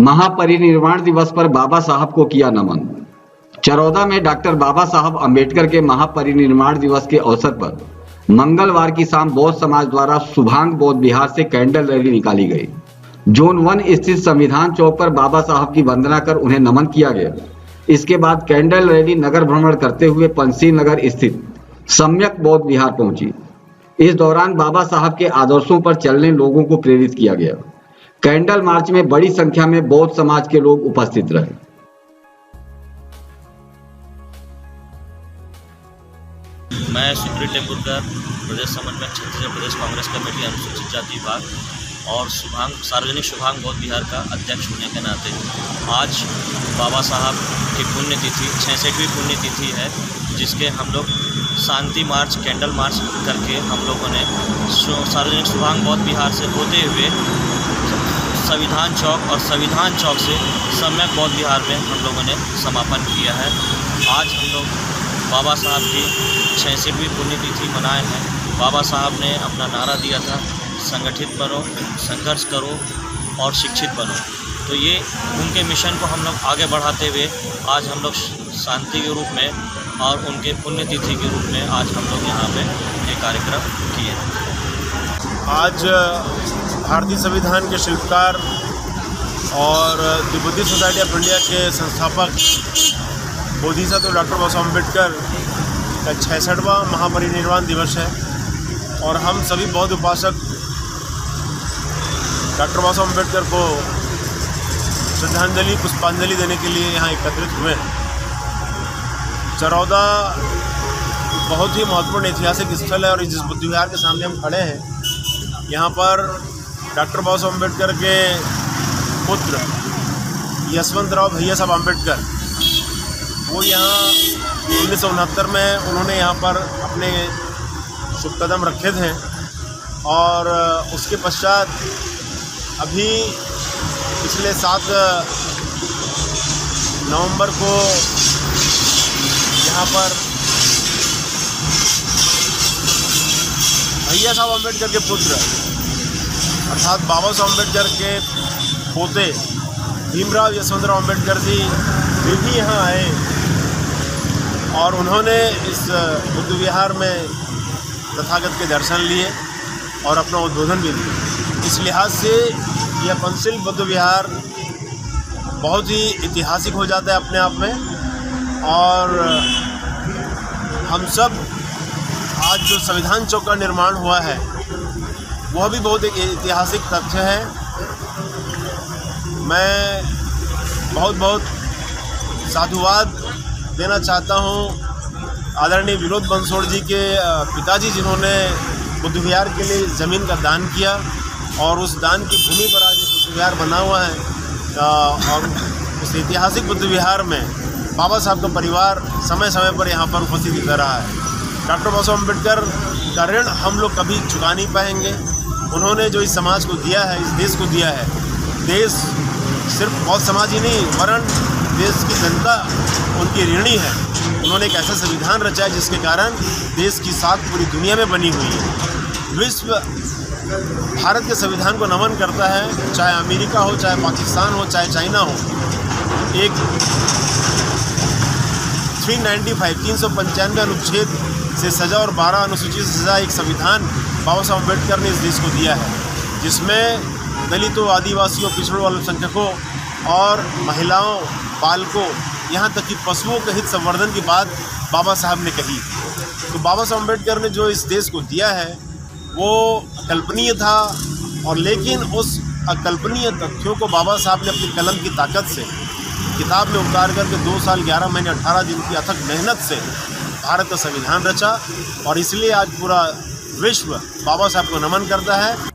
महापरिनिर्वाण दिवस पर बाबा साहब को किया नमन। चरौदा में डॉक्टर बाबा साहब अंबेडकर के महापरिनिर्वाण दिवस के अवसर पर मंगलवार की शाम बौद्ध समाज द्वारा शुभांग बौद्ध विहार से कैंडल रैली निकाली गई। जोन 1 स्थित संविधान चौक पर बाबा साहब की वंदना कर उन्हें नमन किया गया। इसके बाद कैंडल रैली नगर भ्रमण करते हुए पंसी नगर स्थित सम्यक बौद्ध विहार पहुंची। इस दौरान बाबा साहब के आदर्शों पर चलने लोगों को प्रेरित किया गया। कैंडल मार्च में बड़ी संख्या में बौद्ध समाज के लोग उपस्थित रहे। मैं सुप्रीत टेम्पुरकर, प्रदेश समन्वय छत्तीसगढ़ प्रदेश कांग्रेस कमेटी अनुसूचित जाति विभाग और सार्वजनिक शुभांग बौद्ध विहार का अध्यक्ष होने के नाते आज बाबा साहब की पुण्यतिथि 66वीं पुण्यतिथि है, जिसके हम लोग शांति मार्च, कैंडल मार्च करके हम लोगों ने सार्वजनिक शुभांग बौद्ध विहार से होते हुए संविधान चौक और संविधान चौक से सम्यक बौद्ध विहार में हम लोगों ने समापन किया है। आज हम लोग बाबा साहब की 66वीं पुण्यतिथि मनाए हैं। बाबा साहब ने अपना नारा दिया था, संगठित बनो, संघर्ष करो और शिक्षित बनो। तो ये उनके मिशन को हम लोग आगे बढ़ाते हुए आज हम लोग शांति के रूप में और उनके पुण्यतिथि के रूप में आज हम लोग यहाँ पे ये कार्यक्रम किए। आज भारतीय संविधान के शिल्पकार और the Buddhist society of India के संस्थापक बोधिसत्व डॉक्टर बाबा साहब अम्बेडकर का 66वां महापरिनिर्वाण दिवस है और हम सभी बौद्ध उपासक डॉक्टर बाबा साहब अम्बेडकर को श्रद्धांजलि पुष्पांजलि देने के लिए यहाँ एकत्रित हुए हैं। चरौदा बहुत ही महत्वपूर्ण ऐतिहासिक स्थल है और जिस बुद्ध विहार के सामने हम खड़े हैं, यहाँ पर डॉक्टर बाबा साहब अम्बेडकर के पुत्र यशवंतराव भैया साहब अम्बेडकर, वो यहाँ 1969 में उन्होंने यहाँ पर अपने शुभ कदम रखे थे और उसके पश्चात अभी पिछले 7 नवंबर को यहाँ पर भैया साहब अम्बेडकर के पुत्र अर्थात बाबा साहब अम्बेडकर के पोते भीमराव यशवंतराव अम्बेडकर जी वे भी यहाँ आए और उन्होंने इस बुद्ध विहार में तथागत के दर्शन लिए और अपना उद्बोधन भी दिया। इस लिहाज से यह पंचशील बुद्ध विहार बहुत ही ऐतिहासिक हो जाता है अपने आप में। और हम सब आज जो संविधान चौक का निर्माण हुआ है वह भी बहुत एक ऐतिहासिक तथ्य है। मैं बहुत बहुत साधुवाद देना चाहता हूँ आदरणीय विनोद बंसोड़ जी के पिताजी, जिन्होंने बुद्ध विहार के लिए ज़मीन का दान किया और उस दान की भूमि पर आज बुद्ध विहार बना हुआ है। और उस ऐतिहासिक बुद्ध विहार में बाबा साहब का परिवार समय समय पर यहाँ पर उपस्थिति कर रहा है। डॉक्टर बाबा साहब अम्बेडकर का ऋण हम लोग कभी चुका नहीं पाएंगे। उन्होंने जो इस समाज को दिया है, इस देश को दिया है, देश सिर्फ बौद्ध समाज ही नहीं वरन देश की जनता उनकी ऋणी है। उन्होंने एक ऐसा संविधान रचा है जिसके कारण देश की साख पूरी दुनिया में बनी हुई है। विश्व भारत के संविधान को नमन करता है, चाहे अमेरिका हो, चाहे पाकिस्तान हो, चाहे चाइना हो। एक 395 अनुच्छेद से सजा और 12 अनुसूचित से सजा एक संविधान बाबा साहब अम्बेडकर ने इस देश को दिया है, जिसमें दलितों, आदिवासियों, पिछड़ों, अल्पसंख्यकों और महिलाओं, बालकों, यहाँ तक कि पशुओं के हित संवर्धन की बात बाबा साहब ने कही। तो बाबा साहब अम्बेडकर ने जो इस देश को दिया है वो अकल्पनीय था, और लेकिन उस अकल्पनीय तथ्यों को बाबा साहब ने अपनी कलम की ताकत से किताब में उतार करके 2 साल 11 महीने 18 दिन की अथक मेहनत से भारत का संविधान रचा। और इसलिए आज पूरा विश्व बाबा साहब को नमन करता है।